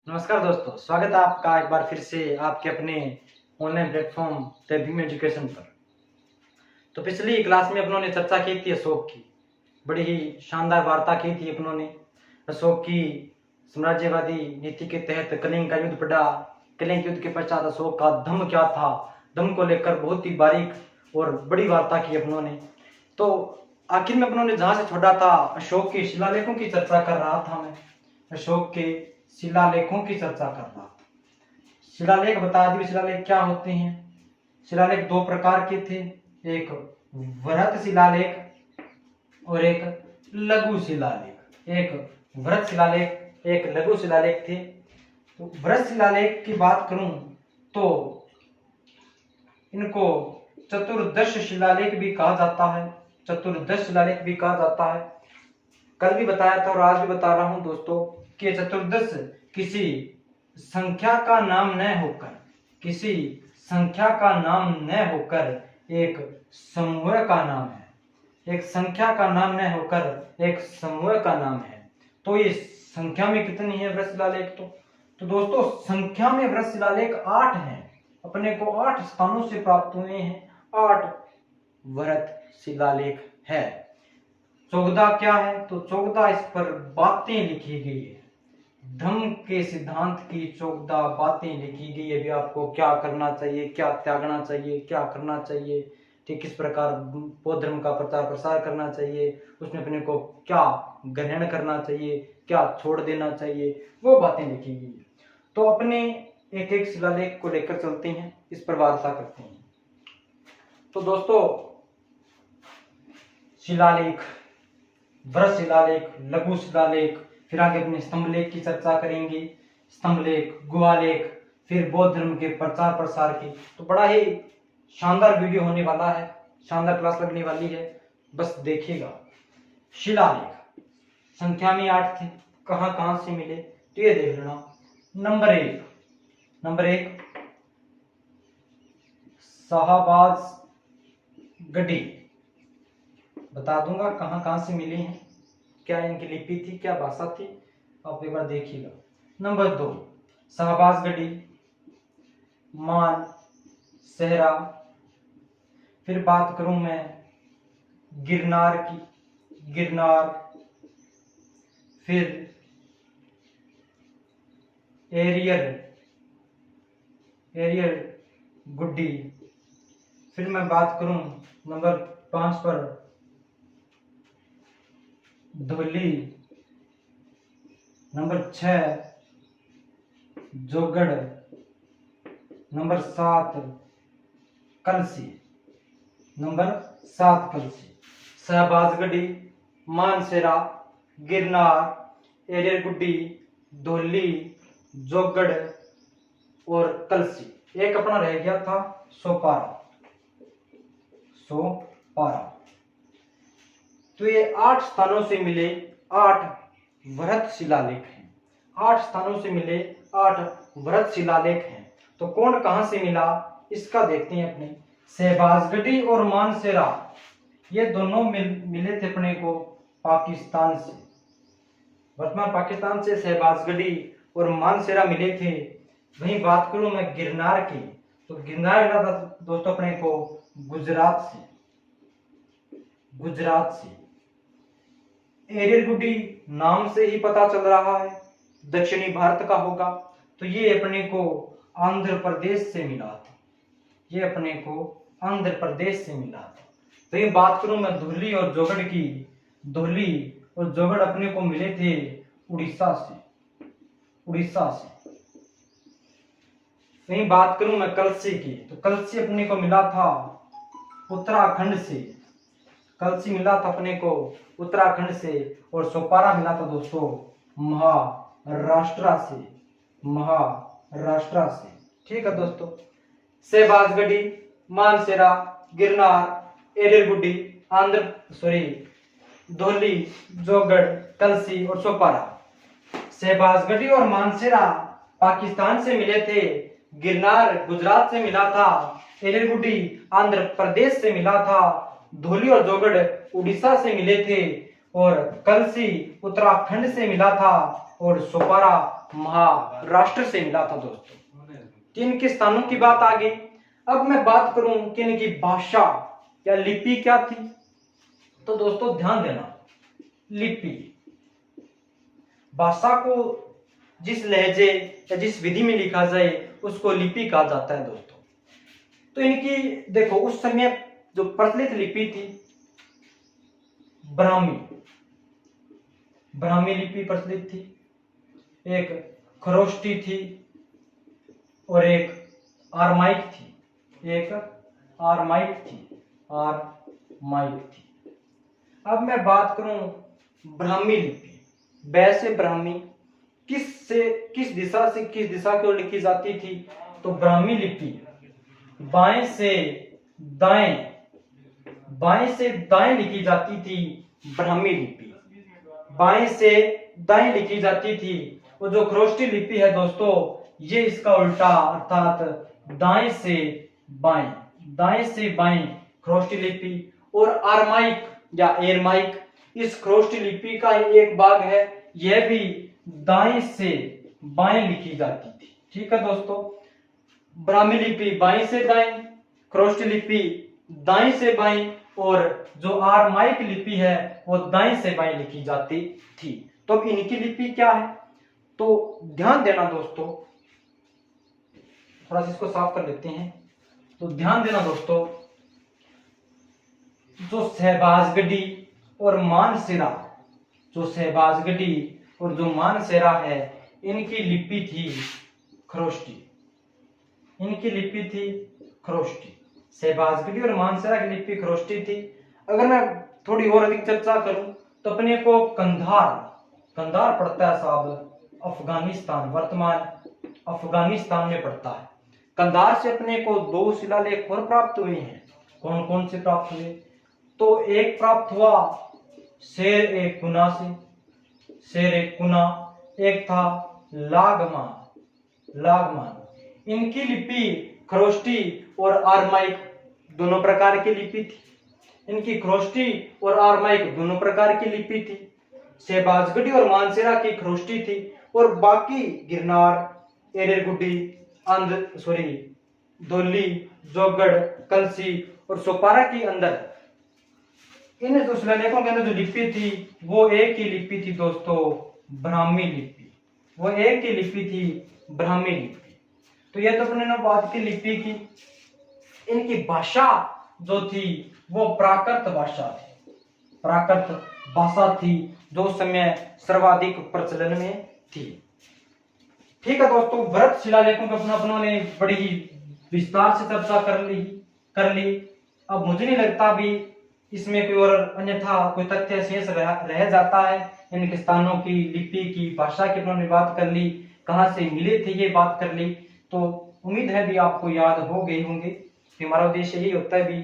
नमस्कार दोस्तों, स्वागत है आपका एक बार फिर से आपके अपने ऑनलाइन प्लेटफॉर्म भीम एजुकेशन पर। तो पिछली क्लास में अपनों ने चर्चा की थी अशोक की। बड़ी ही शानदार वार्ता की थी अपनों ने। अशोक की साम्राज्यवादी नीति के तहत कलिंग का युद्ध पड़ा। कलिंग युद्ध के पश्चात अशोक का धम्म क्या था, धम्म को लेकर बहुत ही बारीक और बड़ी वार्ता की अपनों ने। तो आखिर में अपनों ने जहां से छोड़ा था, अशोक के शिलालेखों की चर्चा कर रहा था मैं। अशोक के शिलालेखों की चर्चा कर रहा था। शिलालेख बता दिए शिलालेख क्या होते हैं। शिलालेख दो प्रकार के थे, एक वृहत शिलालेख और एक लघु शिलालेख। एक वृहत शिलालेख, एक लघु शिलालेख थे। तो वृहत शिलालेख की बात करूं तो इनको चतुर्दश शिलालेख भी कहा जाता है। चतुर्दश शिलालेख भी कहा जाता है। कल भी बताया था और आज भी बता रहा हूं दोस्तों कि चतुर्दश किसी संख्या का नाम न होकर, किसी संख्या का नाम न होकर एक समूह का नाम है। एक संख्या का नाम न होकर एक समूह का नाम है। तो ये संख्या में कितनी है वृहत शिलालेख? तो दोस्तों संख्या में वृहत शिलालेख 8 हैं। अपने को 8 स्थानों से प्राप्त हुए हैं। 8 वृहत शिलालेख है। चौगदा क्या है? तो चौगदा इस पर बातें लिखी गई है। धम्म के सिद्धांत की चौगदा बातें लिखी गई है। भी आपको क्या करना चाहिए, क्या त्यागना चाहिए, क्या करना चाहिए, ठीक किस प्रकार बौद्ध धर्म का प्रचार प्रसार करना चाहिए, उसमें अपने को क्या ग्रहण करना चाहिए, क्या छोड़ देना चाहिए, वो बातें लिखी गई है। तो अपने एक एक शिलालेख को लेकर चलते हैं, इस पर वार्ता करते हैं। तो दोस्तों शिलालेख, वृहत शिलालेख, लघु शिलालेख, फिर आगे अपने स्तंभलेख की चर्चा करेंगे। स्तंभलेख, गुहालेख, फिर बौद्ध धर्म के प्रचार प्रसार की। तो बड़ा ही शानदार वीडियो होने वाला है, शानदार क्लास लगने वाली है, बस देखिएगा। शिलालेख संख्या में 8 थे। कहां कहां से मिले तो ये देख लेना। नंबर एक शाहबाज गढ़ी, बता दूंगा कहां कहां से मिले हैं, क्या इनकी लिपि थी, क्या भाषा थी, आप एक बार देखिएगा। नंबर 2 शाहबाज गढ़ी, मान सेहरा। फिर बात करूं मैं गिरनार की, गिरनार, फिर एरियर गुड्डी। फिर मैं बात करूं नंबर 5 पर Dhauli. Number 6 Jaugada. Number 7 Kalsi. Number 7 Kalsi. Shahbazgarhi, Mansehra, Girnar, Erragudi, Dhauli, Jaugada और कलसी। एक अपना रह गया था सोपारा। तो ये 8 स्थानों से मिले 8 वृहत शिलालेख हैं। 8 स्थानों से मिले 8 वृहत शिलालेख हैं। तो कौन कहां से मिला इसका देखते हैं अपने। शाहबाजगढ़ी और मानसेरा ये दोनों मिले थे अपने को पाकिस्तान से, वर्तमान पाकिस्तान से शाहबाजगढ़ी और मानसेरा मिले थे। वहीं बात करूं मैं गिरनार की, तो गिरनार मिला था दोस्तों अपने को गुजरात से। एरियर गुड्डी नाम से ही पता चल रहा है दक्षिणी भारत का होगा। तो ये अपने को आंध्र प्रदेश से मिला था। ये अपने को आंध्र प्रदेश से मिला था। तो ये बात करूं मैं धुली और जोगड़ की, धुली और जोगड़ अपने को मिले थे उड़ीसा से। वहीं बात करूं मैं कलसी की, तो कलसी अपने को मिला था उत्तराखंड से। कलसी मिला था अपने को उत्तराखंड से। और सोपारा मिला था दोस्तों महाराष्ट्र से। ठीक है दोस्तों। शाहबाजगढ़ी, मानसेरा, गिरनार, एरियर गुड्डी, धौली, जोगड़, कलसी और सोपारा। शाहबाजगढ़ी और मानसेरा पाकिस्तान से मिले थे, गिरनार गुजरात से मिला था, एरियर गुड्डी आंध्र प्रदेश से मिला था, धौली और जोगड़ उड़ीसा से मिले थे और कलसी उत्तराखंड से मिला था और सोपारा महाराष्ट्र से मिला था दोस्तों। तीन के स्थानों की बात आ गई। अब मैं बात करूं कि इनकी भाषा या लिपि क्या थी, तो दोस्तों ध्यान देना, लिपि भाषा को जिस लहजे या जिस विधि में लिखा जाए उसको लिपि कहा जाता है दोस्तों। तो इनकी देखो उस समय जो प्रचलित लिपि थी ब्राह्मी लिपि प्रचलित थी, एक खरोष्टी थी और एक आरमाइक थी। अब मैं बात करूं ब्राह्मी लिपि, वैसे ब्राह्मी किस दिशा से किस दिशा की ओर लिखी जाती थी, तो ब्राह्मी लिपि बाएं से दाएं लिखी जाती थी। ब्राह्मी लिपि बाएं से दाएं लिखी जाती थी। वो जो खरोष्टी लिपि है दोस्तों, ये इसका उल्टा अर्थात दाएं से बाएं खरोष्टी लिपि। और आरमाइक या एरमाइक इस खरोष्टी लिपि का एक भाग है, यह भी दाएं से बाएं लिखी जाती थी। ठीक है दोस्तों, ब्राह्मी लिपि बाएं से दाएं, खरोष्टी लिपि दाएं से बाएं, और जो आरमाइक लिपि है वो दाएं से बाएं लिखी जाती थी। तो अब इनकी लिपि क्या है, तो ध्यान देना दोस्तों, थोड़ा सा इसको साफ कर लेते हैं। तो ध्यान देना दोस्तों, जो सहबाजगढ़ी और मानसेरा है, इनकी लिपि थी खरोष्टी। सहबाजगढ़ी और मानसेरा की लिपि खरोष्टी थी। अगर मैं थोड़ी और अधिक चर्चा करूं तो अपने को कंधार पड़ता है साहब, अफगानिस्तान, वर्तमान अफगानिस्तान में पड़ता है। कंधार से अपने को 2 शिलालेख और प्राप्त हुए हैं। कौन कौन से प्राप्त हुए, तो एक प्राप्त हुआ शेर ए कुना, एक था लागमान। इनकी लिपि खरोष्टी और आरमाइक दोनों प्रकार की लिपि थी। सहबाजगढ़ी और मानसेरा की खरोष्टी थी, और बाकी गिरनार, एरेरगुड्डी, दोली, जोगढ़, कलसी और सोपारा के अंदर इन जो शिलालेखों के अंदर जो लिपि थी वो एक ही लिपि थी दोस्तों, ब्राह्मी लिपि। तो यह तो अपने बात की लिपि की। इनकी भाषा जो थी वो प्राकृत भाषा थी, जो समय सर्वाधिक प्रचलन में थी। ठीक है दोस्तों, भरत शिलालेखों को अपनों ने बड़ी ही विस्तार से चर्चा कर ली। अब मुझे नहीं लगता भी इसमें कोई और अन्यथा कोई तथ्य शेष रह जाता है। इन स्थानों की, लिपि की, भाषा की अपनों ने बात कर ली, कहाँ से मिले थे ये बात कर ली। तो उम्मीद है भी आपको याद हो गए होंगे कि हमारा उद्देश्य यही होता है भी,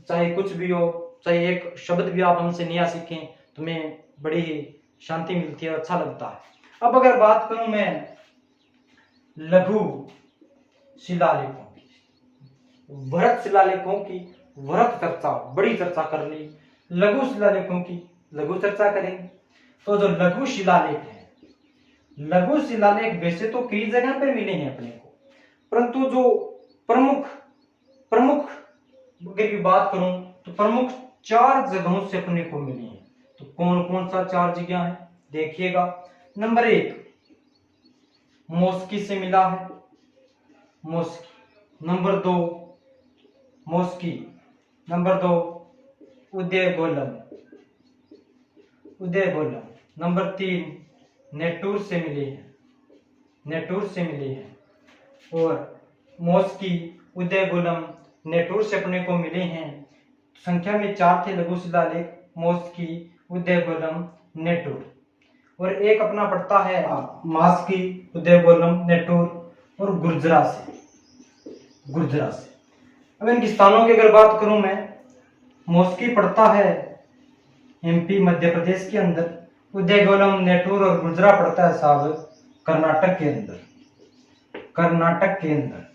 चाहे कुछ भी हो, चाहे एक शब्द भी आप हमसे नया सीखें, तुम्हें बड़ी ही शांति मिलती है, अच्छा लगता है। अब अगर बात करूं मैं लघु शिलालेखों की, भरत शिलालेखों की बड़ी चर्चा कर ली। लघु शिलालेखों की लघु चर्चा करेंगे। तो जो लघु शिलालेख वैसे तो कई जगह पर मिले हैं अपने को, परंतु जो प्रमुख अगर की बात करूं तो प्रमुख 4 जगहों से अपने को मिली हैं। तो कौन कौन सा 4 जगह है देखिएगा। नंबर 1 मोस्की से मिला है, नंबर 2 उदयगोलम, नंबर 3 नेटूर से मिले हैं, और मोस्की, उदयगोलम, नेटूर से अपने को मिले हैं। संख्या में 4 थे लघु शिलालेख, मोस्की, उदयगोलम, नेटूर, और एक अपना पड़ता है मास्की, उदयगोलम, नेटूर और गुर्जरा से। अब इन स्थानों की अगर बात करूं मैं, मोस्की पड़ता है एमपी मध्य प्रदेश के अंदर, उदयगोलम, नेटूर और गुर्जरा पड़ता है साहब कर्नाटक के अंदर।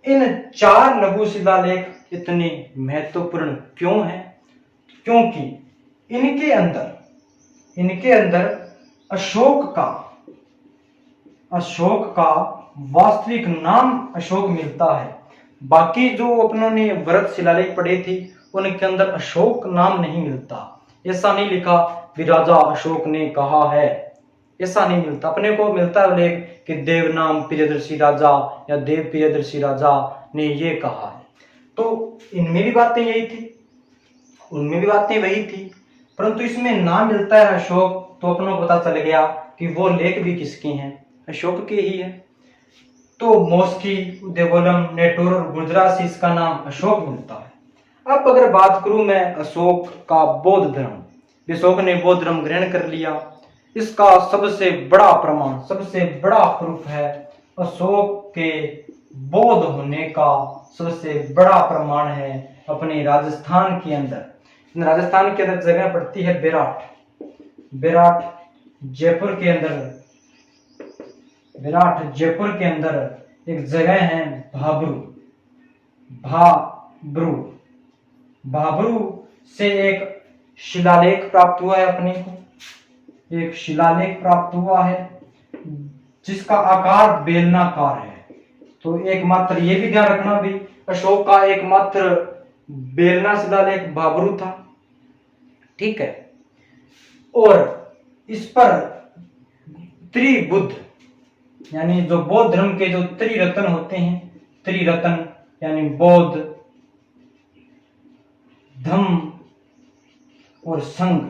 इन 4 लघु शिलालेख इतने महत्वपूर्ण क्यों हैं? क्योंकि इनके अंदर अशोक का अशोक का वास्तविक नाम अशोक मिलता है। बाकी जो अपनों ने वृहत शिलालेख पढ़े थे उनके अंदर अशोक नाम नहीं मिलता। ऐसा नहीं लिखा कि राजा अशोक ने कहा है, ऐसा नहीं मिलता। अपने को मिलता है लेख कि देव नाम प्रियदर्शी राजा या देव प्रियदर्शी राजा ने ये कहा है। तो इनमें भी बातें यही थी, उनमें भी बातें वही थी, परंतु इसमें नाम मिलता है अशोक, तो अपनों को पता चल गया कि वो लेख भी किसके हैं, अशोक के ही है। तो मॉस्की, देवोलम, नेटोर और गुजरात से इसका नाम अशोक मिलता है। अब अगर बात करूं मैं अशोक का बौद्ध धर्म, अशोक ने बौद्ध धर्म ग्रहण कर लिया, इसका सबसे बड़ा प्रमाण, सबसे बड़ा प्रूफ है अशोक के बौद्ध होने का सबसे बड़ा प्रमाण है अपने राजस्थान के अंदर। राजस्थान के अंदर जगह पड़ती है बेराट, बेराट जयपुर के अंदर, बेराट जयपुर के अंदर एक जगह है भाबरू, भाबरू, भाबरू से एक शिलालेख प्राप्त हुआ है अपने को, एक शिलालेख प्राप्त हुआ है जिसका आकार बेलनाकार है। तो एकमात्र ये भी ध्यान रखना भी, अशोक का एकमात्र बेलना शिलालेख भाबरू था, ठीक है। और इस पर त्रिबुद्ध यानी जो बौद्ध धर्म के जो त्रिरत्न होते हैं, त्रिरत्न यानी बौद्ध, धम्म और संघ,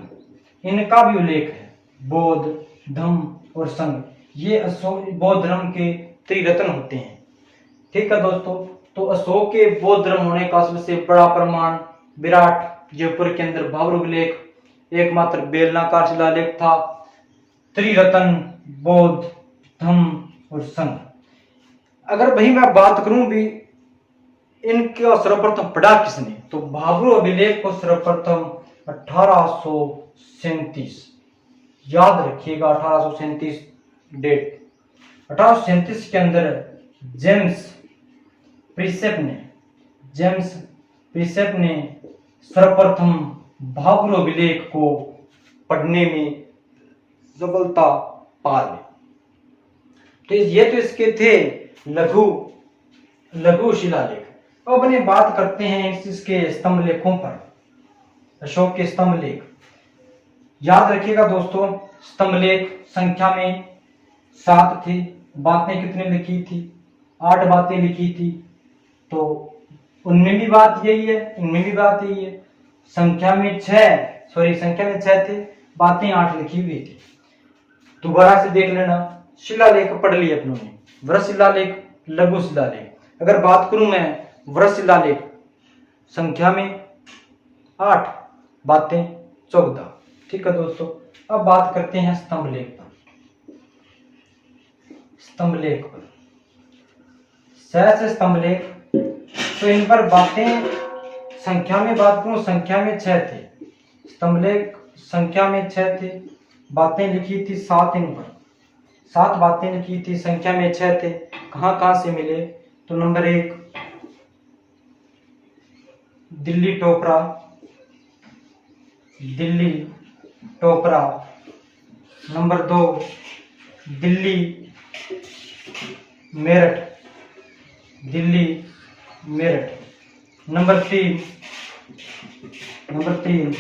इनका भी उल्लेख है। बौद्ध, धम्म और संघ, ये अशोक बौद्ध धर्म के त्रिरत्न होते हैं, ठीक है दोस्तों। तो अशोक के बौद्ध धर्म होने का सबसे बड़ा प्रमाण विराट जयपुर के अंदर भाबरू लेख, एकमात्र बेलनाकार शिलालेख था, त्रिरत्न बौद्ध, धम्म और संघ। अगर भाई मैं बात करूं भी इनका सर्वप्रथम पढ़ा किसने, तो भाबरू अभिलेख को सर्वप्रथम 1837, याद रखिएगा 1837 डेट। 1837 के अंदर जेम्स प्रिसेप ने सर्वप्रथम भाबरू अभिलेख को पढ़ने में सफलता पा ली। तो ये तो इसके थे लघु शिलालेख। अब अपने बात करते हैं इसके स्तंभ लेखों पर, अशोक के स्तंभ लेख। याद रखिएगा दोस्तों, स्तंभ लेख संख्या में 7 थे, बातें कितने लिखी थी, 8 बातें लिखी थी। तो उनमें भी बात यही है, इनमें भी बात यही है। संख्या में 6 थे, बातें 8 लिखी हुई थी। दोबारा से देख लेना, शिलालेख पढ़ लिए अपनों ने, वृहत शिलालेख, लघु शिलालेख। अगर बात करूं मैं वृहत शिलालेख, संख्या में 8, बातें 14, ठीक है दोस्तों। अब बात करते हैं स्तंभ लेख पर। स्तंभ लेख पर से स्तंभ लेख, तो इन पर बातें संख्या में बात करूं, संख्या में 6 थे, स्तंभ लेख संख्या में 6 थे, बातें लिखी थी 7, इन पर 7 बातें लिखी थी, संख्या में 6 थे। कहां से मिले, तो number 1 Delhi Topra, Delhi Topra. Number 2 Delhi Meerut, Delhi Meerut. Number 3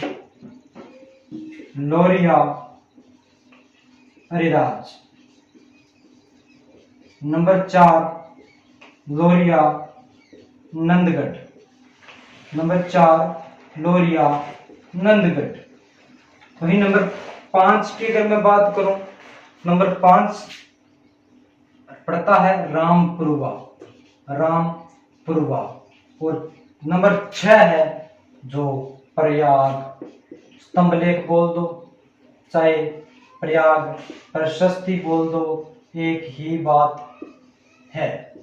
लोरिया अरिराज। नंबर 4 लोरिया नंदगढ़, नंबर 4 लोरिया नंदगढ़। वही नंबर 5 की अगर मैं बात करूं, नंबर 5 पड़ता है रामपुरवा, रामपुरवा। और नंबर 6 है जो प्रयाग। स्तंभ लेख बोल दो, चाहे प्रयाग प्रशस्ति बोल दो, एक ही बात है।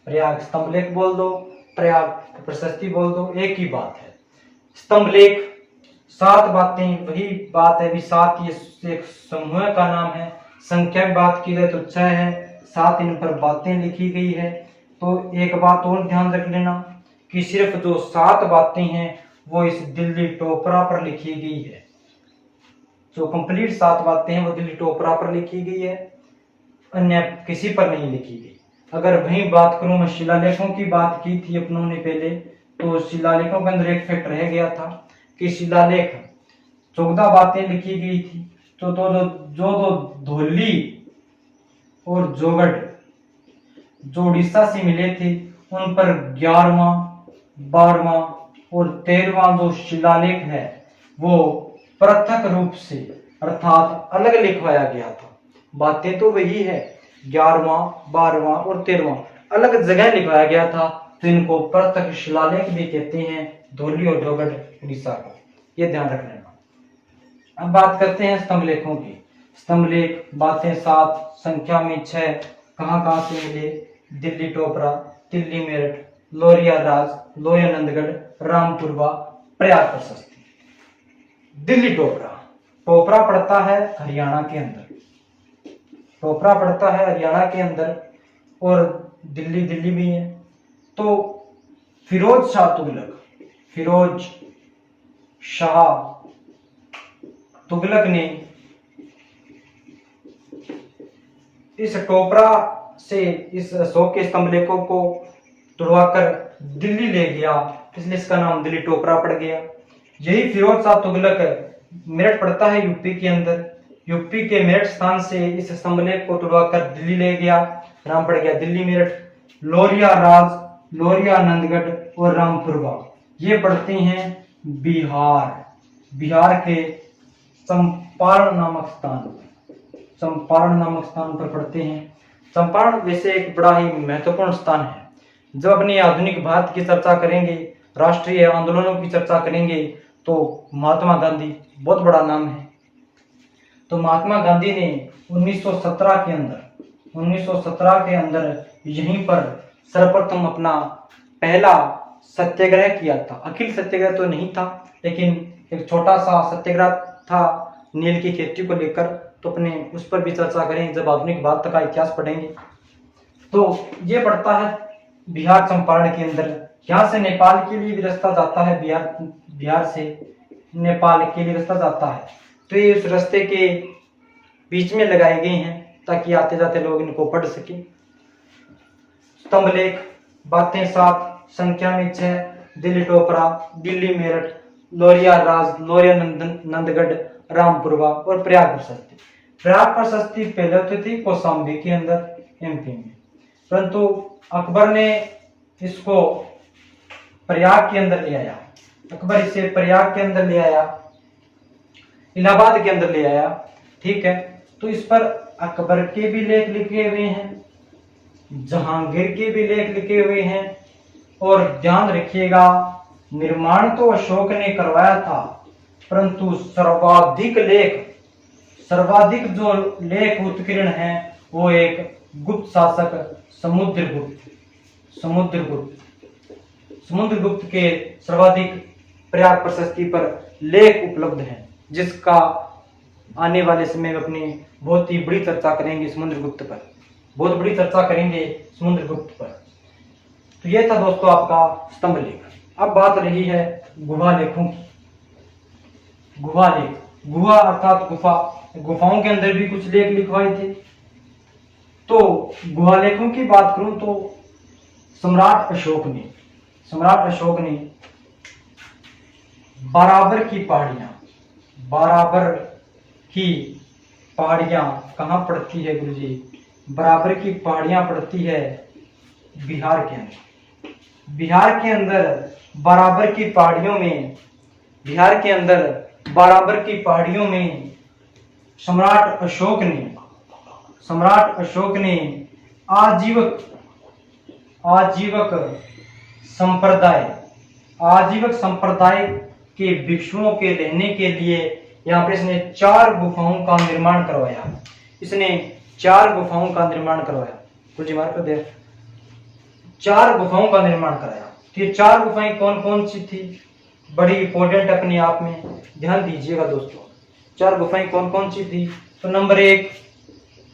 प्रयाग स्तंभ लेख बोल दो, प्रयाग प्रशस्ति बोल दो, एक ही बात है। स्तंभ लेख 7 बातें, वही बात है भी 7, ये एक समूह का नाम है। संख्या में बात की जाए तो 6 है, 7 इन पर बातें लिखी गई है। तो एक बात और ध्यान रख लेना कि सिर्फ जो 7 बातें हैं वो इस दिल्ली टोपरा पर लिखी गई है। जो कंप्लीट 7 बातें हैं वो दिल्ली टोपरा पर लिखी गई है। अन्य किसी पर नहीं लिखी गई। अगर वहीं बात करूं, मैं शिलालेखों की बात की थी अपनों ने पहले, तो शिलालेखों के अंदर एक फैक्ट रह गया था कि शिलालेख 14 बातें लिखी गई थी, तो जो धोली और जोगड़ जो उड़ीसा से मिले थे उन पर 11वां, 12वां और 13वां जो शिलालेख है वो पृथक रूप से अर्थात अलग लिखवाया गया था। बातें तो वही है, 11वां, 12वां और 13वां अलग जगह लिखवाया गया था, तो इनको पृथक शिलालेख भी कहते हैं, धोली और जोगड़ उड़ीसा को, ये ध्यान रख लेना। अब बात करते हैं स्तंभ लेखों की। स्तंभ लेख बातें 7, संख्या में 6 कहाँ से मिले? दिल्ली टोपरा, दिल्ली मेरठ, लोरिया राज, लोया नंदगढ़, रामपुरवा, प्रयाग प्रशस्ति। दिल्ली टोपरा, टोपरा पड़ता है हरियाणा के अंदर, टोपरा पड़ता है हरियाणा के अंदर और दिल्ली भी है। तो फिरोज शाह तुगलक ने इस टोपरा से इस अशोक के स्तंभ लेखों को तुड़वाकर दिल्ली ले गया, इसलिए इसका नाम दिल्ली टोपरा पड़ गया। यही फिरोज शाह तुगलक, मेरठ पड़ता है यूपी के अंदर, यूपी के मेरठ स्थान से इस स्तंभ लेख को तुड़वाकर दिल्ली ले गया, नाम पड़ गया दिल्ली मेरठ। लोरिया राज, लोरिया नंदगढ़ और रामपुरवा ये पड़ते हैं बिहार के चंपारण नामक स्थान पर पड़ते हैं। चंपारण वैसे एक बड़ा ही महत्वपूर्ण स्थान है। जब अपनी आधुनिक भारत की चर्चा करेंगे, राष्ट्रीय आंदोलनों की चर्चा करेंगे, तो महात्मा गांधी बहुत बड़ा नाम है। तो महात्मा गांधी ने 1917 के अंदर यहीं पर सर्वप्रथम अपना पहला सत्याग्रह किया था। अखिल सत्याग्रह तो नहीं था, लेकिन एक छोटा सा सत्याग्रह था नील की खेती को लेकर, तो अपने उस पर भी चर्चा करेंगे जब आधुनिक भारत का इतिहास पढ़ेंगे। तो ये पड़ता है बिहार चंपारण के अंदर। यहाँ से नेपाल के लिए भी रास्ता जाता है, बिहार से नेपाल के लिए रास्ता जाता है। तो ये उस रास्ते के बीच में लगाए गए हैं ताकि आते जाते लोग इनको पढ़ सके। स्तंभ लेख बातें 7, संख्या में 6, दिल्ली टोपरा, दिल्ली मेरठ, लोरिया राज, लोरिया नंदगढ़, रामपुरवा और प्रयाग प्रशस्ति। प्रयाग प्रशस्ति पहले तो थी कौशाम्बी के अंदर एमपी में, परंतु अकबर ने इसको प्रयाग के अंदर ले आया। अकबर इसे प्रयाग के अंदर ले आया, इलाहाबाद के अंदर ले आया, ठीक है। तो इस पर अकबर के भी लेख लिखे हुए हैं, जहांगीर के भी लेख लिखे हुए हैं। और ध्यान रखिएगा, निर्माण तो अशोक ने करवाया था, परंतु सर्वाधिक जो लेख उत्कीर्ण है वो एक गुप्त शासक समुद्रगुप्त के सर्वाधिक प्रयाग प्रशस्ति पर लेख उपलब्ध हैं, जिसका आने वाले समय में अपनी बहुत ही बड़ी चर्चा करेंगे समुद्रगुप्त पर, बहुत बड़ी चर्चा करेंगे समुद्रगुप्त पर। तो ये था दोस्तों आपका स्तंभ लेख। अब बात रही है गुहा लेखों की। गुहा लेख, गुहा अर्थात गुफा, गुफाओं के अंदर भी कुछ लेख लिखवाए थे। तो गुहा लेखों की बात करूं तो सम्राट अशोक ने बाराबर की पहाड़ियां कहाँ पड़ती है गुरुजी? बराबर की पहाड़ियां पड़ती है बिहार के अंदर बराबर की पहाड़ियों में सम्राट अशोक ने आजीवक संप्रदाय के भिक्षुओं के रहने के लिए यहाँ पर इसने 4 गुफाओं का निर्माण करवाया। कुलजी मार कर दे, 4 गुफाओं का निर्माण कराया। तो ये 4 गुफाएं कौन कौन सी थी, बड़ी इंपॉर्टेंट अपने आप में, ध्यान दीजिएगा दोस्तों। 4 गुफाएं कौन कौन सी थी? तो नंबर 1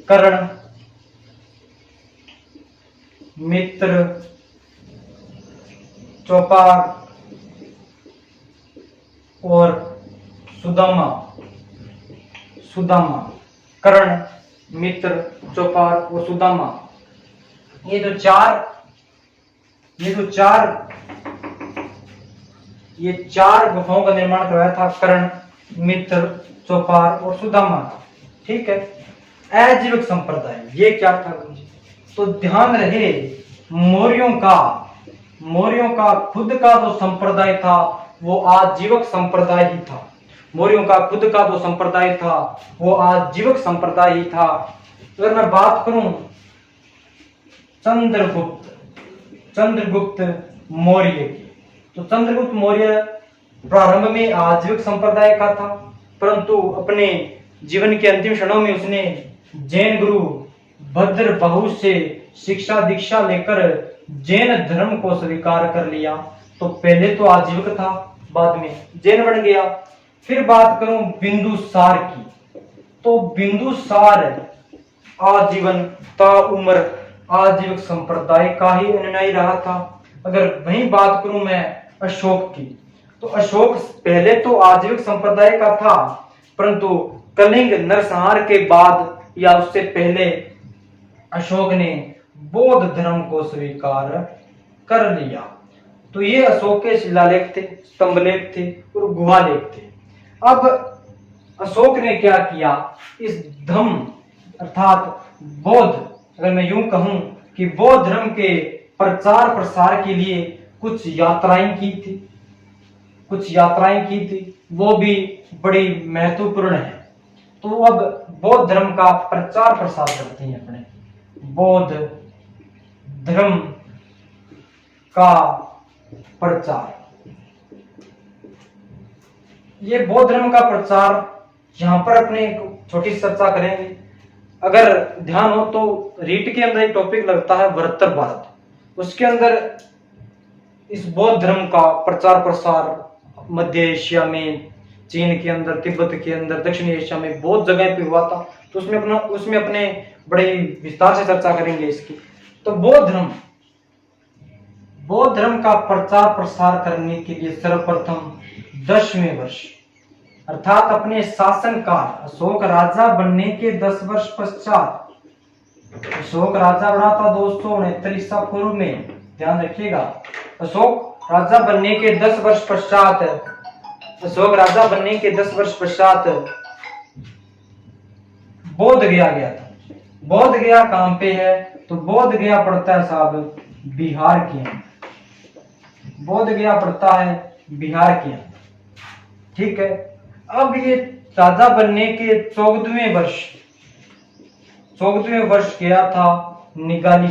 कर्ण, मित्र, चौपार और सुदामा। कर्ण, मित्र, चौपाल और सुदामा, ये जो चार गुफाओं का निर्माण करवाया था कर्ण, मित्र, चौपाल और सुदामा का। ठीक है। अजीविक संप्रदाय ये क्या था? तो ध्यान रहे, मौर्यों का खुद का जो संप्रदाय था वो आजीवक संप्रदाय ही था। मौर्यों का खुद का जो संप्रदाय था वो आजीवक संप्रदाय ही था। अगर मैं बात करूं चंद्रगुप्त मौर्य की, तो चंद्रगुप्त मौर्य प्रारंभ में आजीविक संप्रदाय का था, परंतु अपने जीवन के अंतिम क्षणों में उसने जैन गुरु भद्रबाहु से शिक्षा दीक्षा लेकर जैन धर्म को स्वीकार कर लिया। तो पहले तो आजीविक था, बाद में जैन बन गया। फिर बात करूं बिंदुसार की, तो बिंदुसार आजीवन ता उम्र आजीविक संप्रदाय का ही अनुयायी रहा था। अगर वहीं बात करूं मैं अशोक की, तो अशोक पहले तो आजीविक संप्रदाय का था, परंतु कलिंग नरसंहार के बाद या उससे पहले अशोक ने बौद्ध धर्म को स्वीकार कर लिया। तो ये अशोक के शिलालेख थे, स्तंभलेख थे और गुहालेख थे। अब अशोक ने क्या किया, इस धम्म अर्थात बौद्ध, अगर मैं यूं कहूं कि बौद्ध धर्म के प्रचार प्रसार के लिए कुछ यात्राएं की थी, वो भी बड़ी महत्वपूर्ण है। तो अब बौद्ध धर्म का प्रचार प्रसार करते हैं, अपने बौद्ध धर्म का प्रचार। ये बौद्ध धर्म का प्रचार यहां पर अपने छोटी चर्चा करेंगे। अगर ध्यान हो तो रीट के अंदर एक टॉपिक लगता है बृहत्तर भारत, उसके अंदर इस बौद्ध धर्म का प्रचार प्रसार मध्य एशिया में, चीन के अंदर, तिब्बत के अंदर, दक्षिण एशिया में बहुत जगह पे हुआ था। तो उसमें अपने बड़े विस्तार से चर्चा करेंगे इसकी। तो बौद्ध धर्म का प्रचार प्रसार करने के लिए सर्वप्रथम 10वें वर्ष अर्थात अपने शासनकाल, अशोक राजा बनने के 10 वर्ष पश्चात, अशोक राजा बना था 269 ईसा पूर्व में, ध्यान रखिएगा। अशोक राजा बनने के 10 वर्ष पश्चात बोध गया था। बोध गया कहां पे है? तो बोध गया पड़ता है साहब बिहार के अंदर। बोध गया पड़ता है बिहार के अंदर। ठीक है। अब ये राजा बनने के 14वें वर्ष गया था निगाली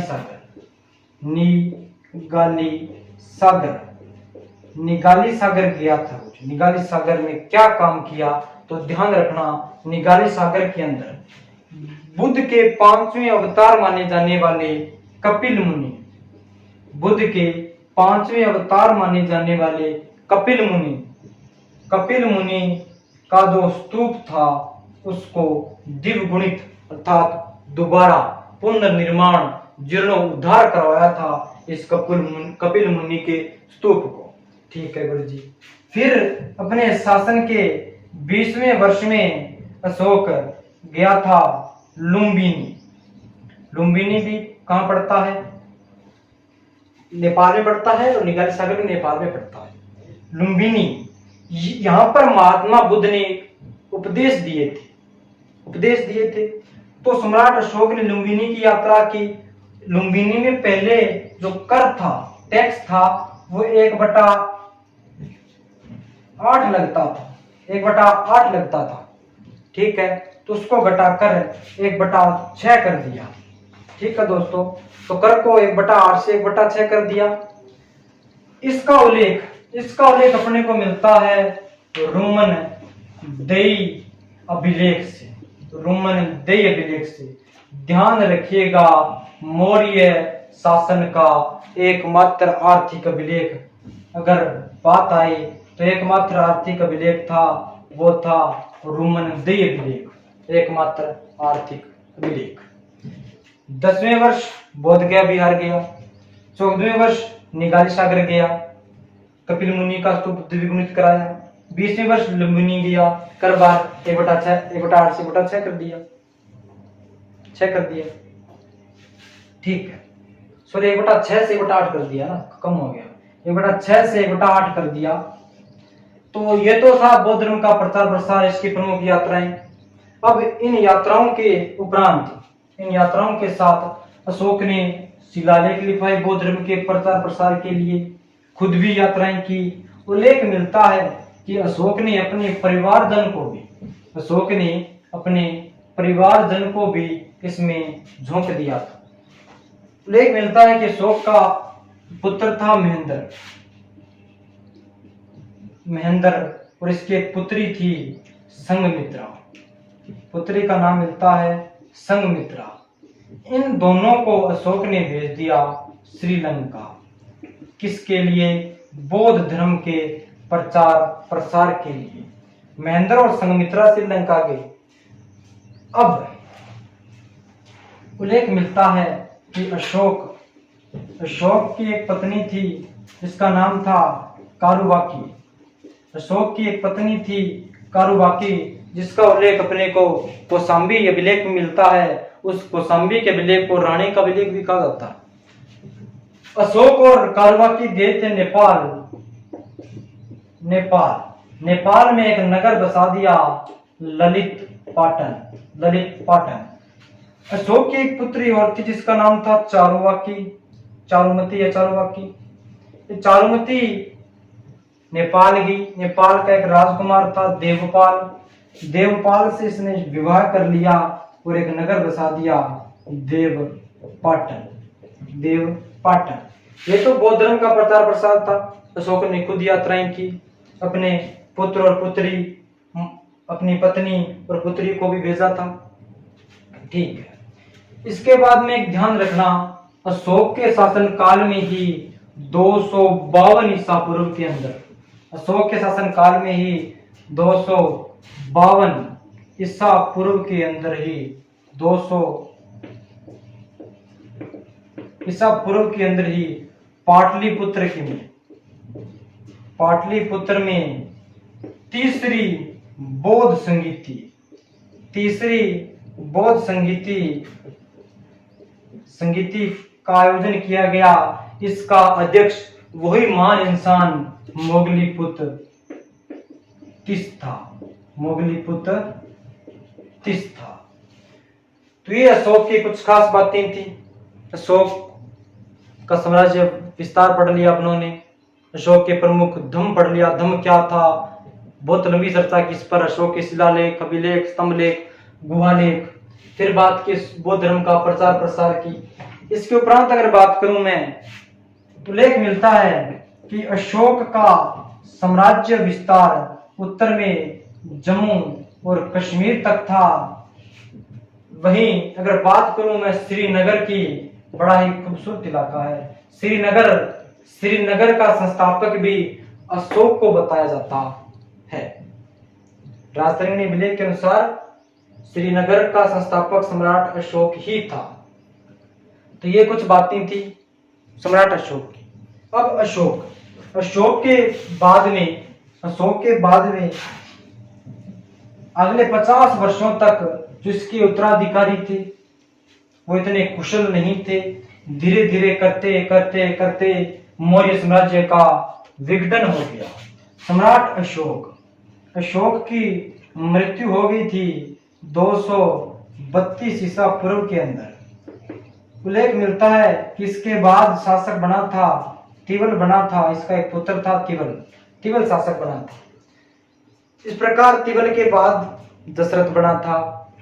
सागर गया था। निगाली सागर में क्या काम किया? तो ध्यान रखना, निगाली सागर के अंदर बुद्ध के 5वें अवतार माने जाने वाले कपिल मुनि का जो स्तूप था उसको दिव्यगुणित अर्थात दोबारा पुनर्निर्माण जीर्णोद्धार करवाया था इस कपिल मुनि के स्तूप को। ठीक है गुरु जी। फिर अपने शासन के 20वें वर्ष में अशोक गया था लुम्बिनी। लुम्बिनी भी कहां पड़ता है? नेपाल में पड़ता है, और निगाली सागर भी नेपाल में पड़ता है। लुम्बिनी, यहां पर महात्मा बुद्ध ने उपदेश दिए थे। तो सम्राट अशोक ने लुम्बिनी की यात्रा की। लुम्बिनी में पहले जो कर था, टैक्स था, वो 1/8 लगता था। ठीक है। तो उसको घटाकर 1/6 कर दिया। ठीक है दोस्तों। तो कर को 1/8 से 1/6 कर दिया। इसका उल्लेख अपने को मिलता है रोमन देई अभिलेख से। ध्यान रखिएगा, मौर्य शासन का एकमात्र आर्थिक अभिलेख अगर बात आई तो एकमात्र आर्थिक अभिलेख था, वो था रोमन देई अभिलेख, एकमात्र आर्थिक अभिलेख। 10वें वर्ष बोध गया बिहार गया। 14वें वर्ष निगाली सागर गया, कपिल मुनि का स्तूप द्विगुणित कराया। 20वें वर्ष लुम्बिनी गया, कर बार 1/6 1/8 से 1/6 कर दिया। 6 कर दिया, ठीक है। सॉरी 1/6 से 1/8 कर दिया ना, कम हो गया, 1/6 से 1/8 कर दिया। तो ये तो था बौद्ध धर्म का प्रचार प्रसार, इसकी प्रमुख यात्राएं। अब इन यात्राओं के उपरांत, इन यात्राओं के साथ अशोक ने शिलालेख लिखवाए बौद्ध धर्म के प्रचार प्रसार के लिए, खुद भी यात्राएं की। उल्लेख मिलता है कि अशोक ने अपने परिवारजन को भी इसमें झोंक दिया था। उल्लेख मिलता है कि अशोक का पुत्र था महेंद्र और इसकी एक पुत्री थी संघमित्रा। पुत्री का नाम मिलता है संघमित्रा। इन दोनों को अशोक ने भेज दिया श्रीलंका। किसके लिए? बौद्ध धर्म के प्रचार प्रसार के लिए। महेंद्र और संघमित्रा श्रीलंका गए। अब उल्लेख मिलता है कि अशोक की एक पत्नी थी जिसका नाम था कारुबाकी। अशोक की एक पत्नी थी कारुबाकी, जिसका उल्लेख अपने को कौशाम्बी अभिलेख में मिलता है। उस कौशाम्बी के अभिलेख को रानी का अभिलेख भी कहा जाता है। अशोक और कारुबाकी गए थे नेपाल में एक नगर बसा दिया ललित पाटन। अशोक की एक पुत्री और थी जिसका नाम था चारुमती। चारुमती नेपाल गई। नेपाल का एक राजकुमार था देवपाल से इसने विवाह कर लिया और एक नगर बसा दिया देवपाटन। ये तो बौद्ध धर्म का प्रचार प्रसार था। अशोक ने खुद यात्राएं की, अपने पुत्र और पुत्री, अपनी पत्नी और पुत्री को भी भेजा था, ठीक है। इसके बाद में एक ध्यान रखना, अशोक के शासन काल में ही 252 ईसा पूर्व के अंदर, अशोक के शासन काल में ही 252 ईसा पूर्व के अंदर ही 200 ईसा पूर्व के अंदर ही पाटलिपुत्र में तीसरी बौद्ध संगीति का आयोजन किया गया। इसका अध्यक्ष वही महान इंसान मोगलीपुत्र तिस था। तो ये अशोक की कुछ खास बातें थी। अशोक का साम्राज्य विस्तार पढ़ लिया अपनों ने, अशोक के प्रमुख धम्म पढ़ लिया। धम्म क्या था, बहुत लंबी चर्चा की इस पर। अशोक के शिलालेख, अभिलेख, स्तंभलेख, गुहालेख, फिर बात की बौद्ध धर्म का प्रचार प्रसार की। इसके उपरांत अगर बात करूं मैं, तो लेख मिलता है कि अशोक का साम्राज्य विस्तार उत्तर में जम्मू और कश्मीर तक था। वहीं अगर बात करूं मैं श्रीनगर की, बड़ा ही खूबसूरत इलाका है श्रीनगर का संस्थापक भी अशोक को बताया जाता है। राजतरंगिणी अभिलेख के अनुसार श्रीनगर का संस्थापक सम्राट अशोक ही था। तो ये कुछ बातें थी सम्राट अशोक की। अब अशोक के बाद में अगले 50 वर्षों तक जो इसके उत्तराधिकारी थे वो इतने कुशल नहीं थे। धीरे धीरे करते मौर्य साम्राज्य का विघटन हो गया। सम्राट अशोक की मृत्यु हो गई थी 232 ईसा पूर्व के अंदर। उल्लेख मिलता है कि इसके बाद शासक बना था तिवल बना था। इसका एक पुत्र था तिवल शासक बना था। इस प्रकार तिवल के बाद दशरथ बना था,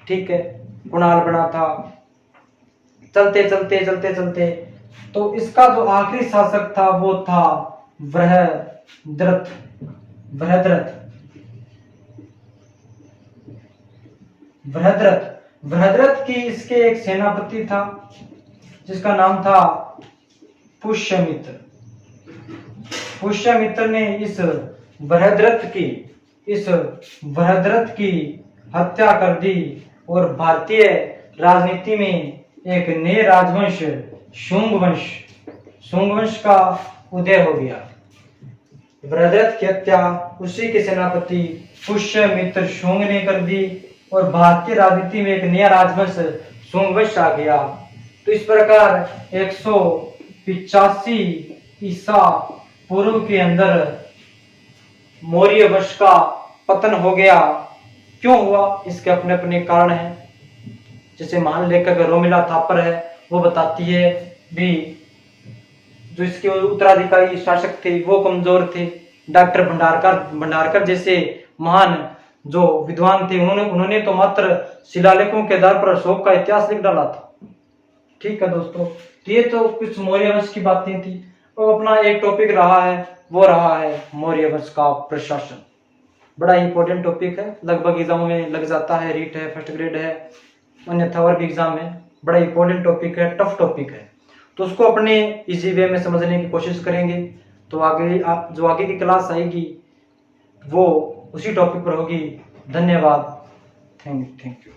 ठीक है, कुणाल बना था। चलते तो इसका जो आखिरी शासक था वो था बृहद्रथ की इसके एक सेनापति था जिसका नाम था पुष्यमित्र ने इस बृहद्रथ की हत्या कर दी और भारतीय राजनीति में एक नए राजवंश शुंग वंश का उदय हो गया। बृहद्रथ की हत्या उसी के सेनापति पुष्यमित्र शुंग ने कर दी और भारतीय राजनीति में एक नया राजवंश सोमवश आ गया। तो इस प्रकार 185 ईसा पूर्व के अंदर मौर्य वंश का पतन हो गया। क्यों हुआ, इसके अपने अपने कारण हैं। जैसे महान लेखक रोमिला थापर है, वो बताती है भी जो इसके उत्तराधिकारी शासक थे वो कमजोर थे। डॉक्टर भंडारकर जैसे महान जो विद्वान थे उन्होंने तो मात्र शिलालेखों के आधार पर अशोक का इतिहास लिख डाला था। ठीक है दोस्तों, तो ये तो कुछ मौर्य वंश की बातें थी। तो अपना एक टॉपिक रहा है, वो रहा है मौर्य वंश का प्रशासन। बड़ा इंपॉर्टेंट टॉपिक है, लगभग एग्जाम में लग जाता है, रीट है, फर्स्ट ग्रेड है, अन्यथा और भी एग्जाम है। बड़ा इंपॉर्टेंट टॉपिक है, टफ टॉपिक है, तो उसको अपने इजी वे में समझने की कोशिश करेंगे। तो आगे की क्लास आएगी वो उसी टॉपिक पर होगी। धन्यवाद, थैंक यू।